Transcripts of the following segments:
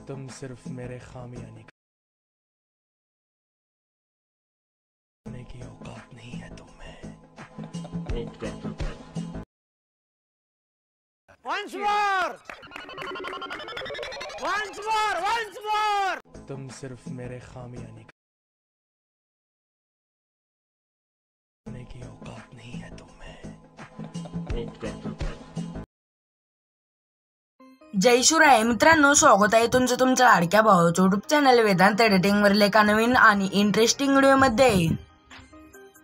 तुम सिर्फ मेरे खामियां निकालने की औकात नहीं है तुम में। Once more! Once more! Once more! तुम सिर्फ मेरे खामियां निकालने की औकात नहीं है तुम में। जय शिवराय मित्रांनो, स्वागत आहे तुमचं तुमच्या लाडक्या भावाच्या यूट्यूब चॅनल वेदांत एडिटिंग वरील एका नवीन आणि इंटरेस्टिंग व्हिडिओमध्ये।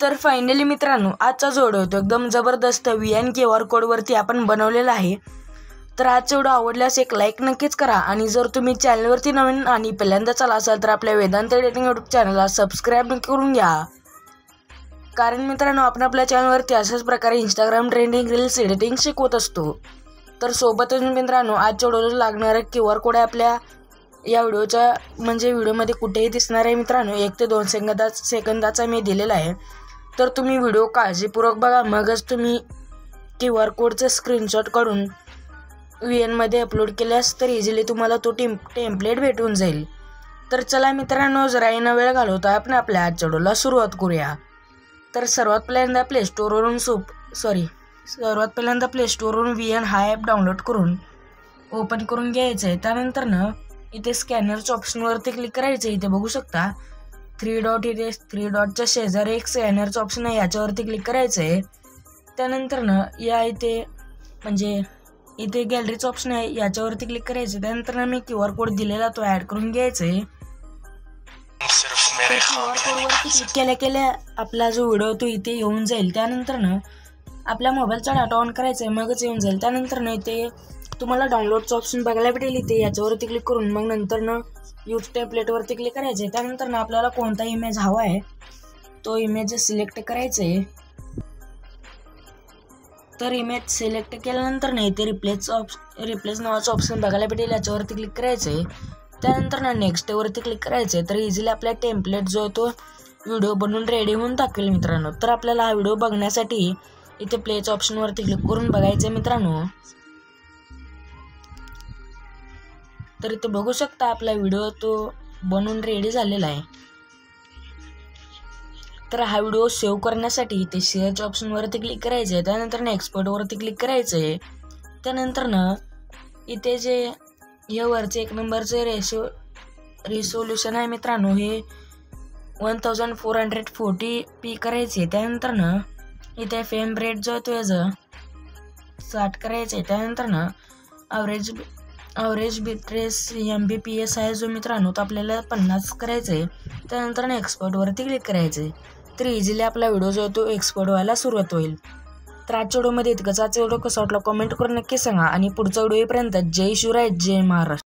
तर फायनली मित्रांनो, आजचा जो व्हिडिओ तो एकदम जबरदस्त VN QR कोड वरती आपण बनवलेला आहे। तर आजचा व्हिडिओ आवडल्यास एक लाईक नक्कीच करा आणि जर तुम्ही चॅनलवरती नवीन आणि पहिल्यांदाच आला असाल तर आपल्या वेदांत एडिटिंग यूट्यूब चॅनलला सबस्क्राइब करून घ्या। कारण मित्रांनो, आपण आपल्या चॅनलवरती अशाच प्रकारे इंस्टाग्राम ट्रेंडिंग रील्स एडिटिंग शिकवत असतो। तर सोबतच मित्रांनो, आजच्या व्हिडिओला लागणारा QR कोड आपल्या या व्हिडिओच्या व्हिडिओमध्ये कुठेही दिसणार आहे मित्रांनो। 1 ते 2 सेकंदाचा मी दिलेला आहे। तर तुम्ही व्हिडिओ काळजीपूर्वक बघा, मगच तुम्ही QR कोडचं स्क्रीनशॉट काढून VN मध्ये अपलोड केल्यास तर इझिली तुम्हाला तो टेम्पलेट भेटून जाईल। तर चला मित्रांनो, जरा न वेळ घालवता आपण आपल्या आजच्या व्हिडिओला सुरुवात करूया। तर सर्वात पहिल्यांदा प्ले स्टोअरवरून VN हा ॲप डाउनलोड करून ओपन करून घ्यायचं आहे। त्यानंतर इथे स्कॅनरच्या ऑप्शनवरती क्लिक करायचं आहे। इथे बघू शकता 3 डॉट, इथे 3 डॉटच्या शेजारी एक स्कॅनरचं ऑप्शन आहे, याच्यावरती क्लिक करायचं आहे। त्यानंतर या इथे गॅलरीचं ऑप्शन आहे, याच्यावरती क्लिक करायचं। त्यानंतर मी QR कोड दिलेला तो ॲड करून घ्यायचा आहे। QR कोडवरती क्लिक केल्या आपला जो व्हिडिओ तो इथे येऊन जाईल। त्यानंतर आपल्या मोबाईलचा डाटा ऑन करायचा आहे, मगच येऊन जाईल। त्यानंतर इथे तुम्हाला डाउनलोडचं ऑप्शन बघायला भेटेल, इथे याच्यावरती क्लिक करून मग नंतर यूज टेम्पलेटवरती क्लिक करायचं आहे। त्यानंतर आपल्याला कोणता इमेज हवा आहे तो इमेज सिलेक्ट करायचा आहे। तर इमेज सिलेक्ट केल्यानंतर इथे रिप्लेस नावाचं ऑप्शन बघायला भेटेल, याच्यावरती क्लिक करायचं आहे। त्यानंतर नेक्स्टवरती क्लिक करायचं आहे। तर इझिली आपला टेम्पलेट जो आहे तो व्हिडिओ बनवून रेडी होऊन टाकेल मित्रांनो। तर आपल्याला हा व्हिडिओ बघण्यासाठी इथे प्लेच्या ऑप्शनवरती क्लिक करून बघायचं आहे मित्रांनो। तर इथे बघू शकता आपला व्हिडिओ तो बनवून रेडी झालेला आहे। तर हा व्हिडिओ सेव्ह करण्यासाठी इथे शेअरच्या ऑप्शनवरती क्लिक करायचं आहे। त्यानंतर एक्सपोर्टवरती क्लिक करायचं आहे। त्यानंतर इथे जे हे वरचे 1 नंबरचे रिसोल्युशन आहे मित्रांनो, हे 1440p करायचे। त्यानंतर इथे फ्रेम रेट जो आहे तो याचं 60 करायचं आहे। त्यानंतर ॲव्हरेज बिट्रेस MBPS आहे जो मित्रांनो तो आपल्याला 50 करायचं आहे। त्यानंतर एक्सपोर्टवरती क्लिक करायचं आहे। तर इझिली आपला व्हिडिओ जो आहे तो एक्सपोर्ट व्हायला सुरुवात होईल। तर आजच्या व्हिडिओमध्ये इतकंच। आजचा व्हिडिओ कसा वाटला कमेंट करून नक्की सांगा आणि पुढचा व्हिडिओ येईपर्यंत जय शिवराय, जय महाराष्ट्र।